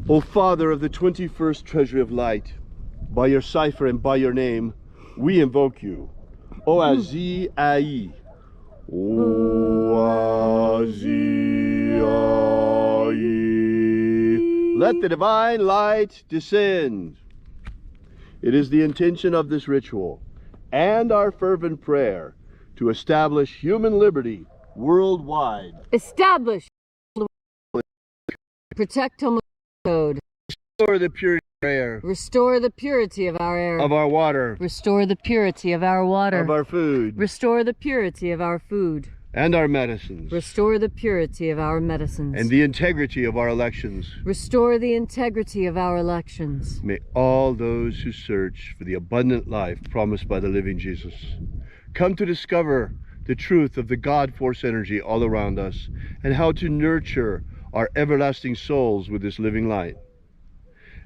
O Father of the 21st treasury of light, by your cipher and by your name, we invoke you. Oazi Ai. Oazi Ai. Let the divine light descend. It is the intention of this ritual and our fervent prayer to establish human liberty worldwide. Establish. Protect homeless code. Restore the purity of our air. Restore the purity of our air. Of our water. Restore the purity of our water. Of our food. Restore the purity of our food. And our medicines. Restore the purity of our medicines. And the integrity of our elections. Restore the integrity of our elections. May all those who search for the abundant life promised by the living Jesus come to discover the truth of the God force energy all around us and how to nurture our everlasting souls with this living light.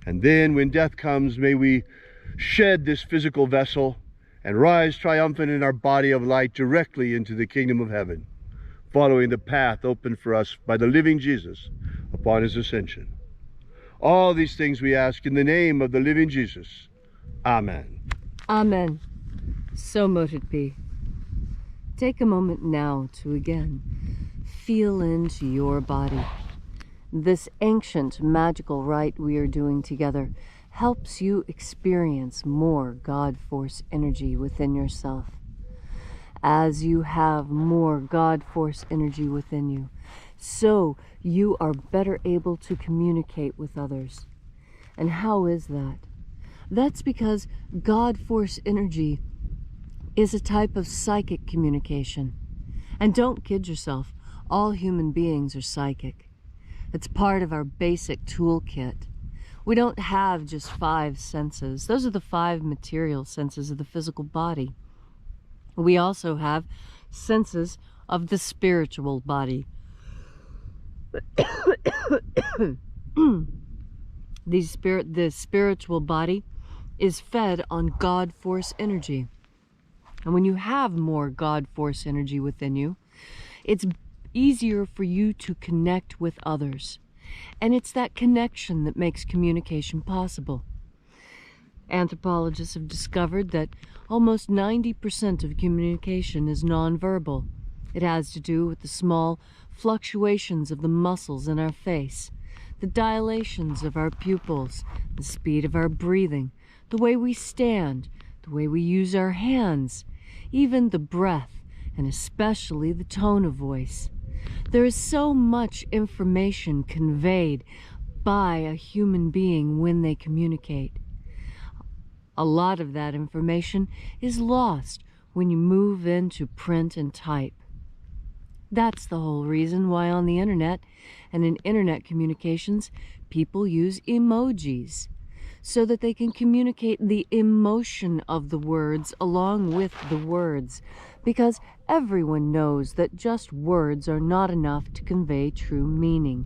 And then when death comes, may we shed this physical vessel and rise triumphant in our body of light directly into the kingdom of heaven, following the path opened for us by the living Jesus upon his ascension. All these things we ask in the name of the living Jesus. Amen. Amen. So mote it be. Take a moment now to again feel into your body. This ancient magical rite we are doing together helps you experience more God force energy within yourself. As you have more God force energy within you, so you are better able to communicate with others. And how is that? That's because God force energy is a type of psychic communication. And don't kid yourself, all human beings are psychic. It's part of our basic toolkit. We don't have just 5 senses. Those are the 5 material senses of the physical body. We also have senses of the spiritual body. The spiritual body is fed on God force energy. And when you have more God force energy within you, it's easier for you to connect with others. And it's that connection that makes communication possible. Anthropologists have discovered that almost 90% of communication is nonverbal. It has to do with the small fluctuations of the muscles in our face, the dilations of our pupils, the speed of our breathing, the way we stand, the way we use our hands, even the breath, and especially the tone of voice. There is so much information conveyed by a human being when they communicate. A lot of that information is lost when you move into print and type. That's the whole reason why on the internet and in internet communications, people use emojis, so that they can communicate the emotion of the words along with the words, because everyone knows that just words are not enough to convey true meaning.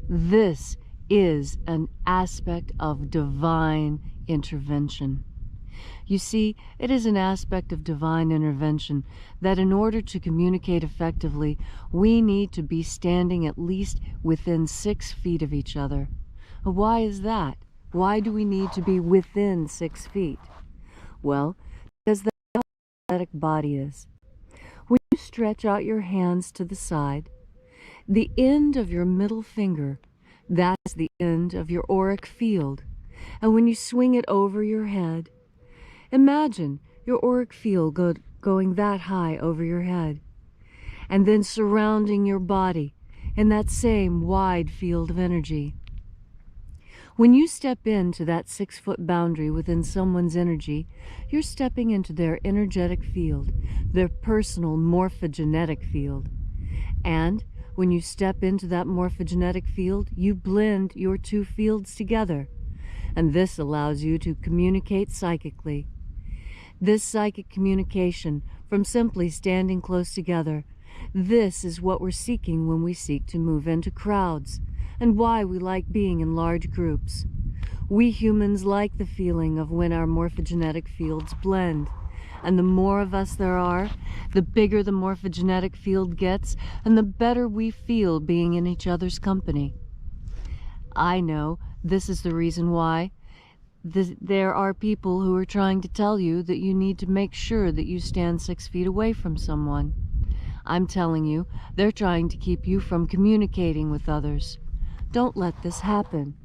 This is an aspect of divine intervention. You see, it is an aspect of divine intervention that in order to communicate effectively, we need to be standing at least within 6 feet of each other. Why is that? Why do we need to be within 6 feet? Well, because that's how the energetic body is. When you stretch out your hands to the side, the end of your middle finger, that's the end of your auric field. And when you swing it over your head, imagine your auric field going that high over your head, and then surrounding your body in that same wide field of energy. When you step into that 6-foot boundary within someone's energy, you're stepping into their energetic field, their personal morphogenetic field. And when you step into that morphogenetic field, you blend your 2 fields together. And this allows you to communicate psychically. This psychic communication, from simply standing close together, this is what we're seeking when we seek to move into crowds, and why we like being in large groups. We humans like the feeling of when our morphogenetic fields blend. And the more of us there are, the bigger the morphogenetic field gets, and the better we feel being in each other's company. I know this is the reason why. There are people who are trying to tell you that you need to make sure that you stand 6 feet away from someone. I'm telling you, they're trying to keep you from communicating with others. Don't let this happen.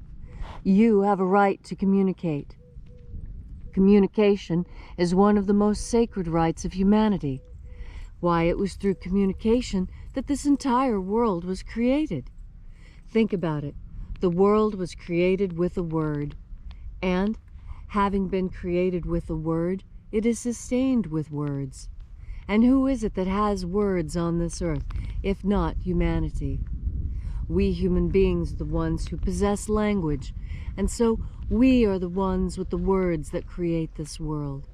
You have a right to communicate. Communication is one of the most sacred rights of humanity. Why, it was through communication that this entire world was created. Think about it. The world was created with a word. And, having been created with a word, it is sustained with words. And who is it that has words on this earth, if not humanity? We human beings are the ones who possess language, and so we are the ones with the words that create this world.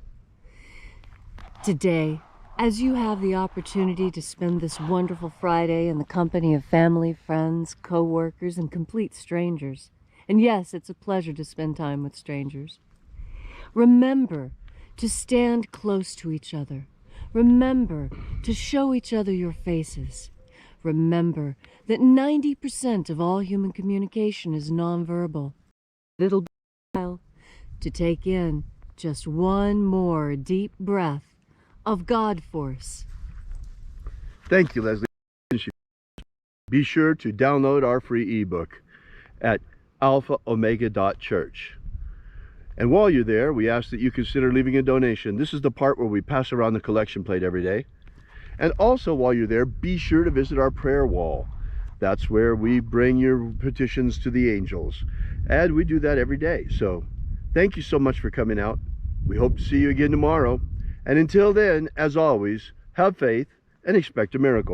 Today, as you have the opportunity to spend this wonderful Friday in the company of family, friends, co-workers, and complete strangers, and yes, it's a pleasure to spend time with strangers, remember to stand close to each other. Remember to show each other your faces. Remember that 90% of all human communication is nonverbal. It'll be a while to take in just one more deep breath of God force. Thank you, Leslie. Be sure to download our free ebook at alphaomega.church. And while you're there, we ask that you consider leaving a donation. This is the part where we pass around the collection plate every day. And also, while you're there, be sure to visit our prayer wall. That's where we bring your petitions to the angels. And we do that every day. So thank you so much for coming out. We hope to see you again tomorrow. And until then, as always, have faith and expect a miracle.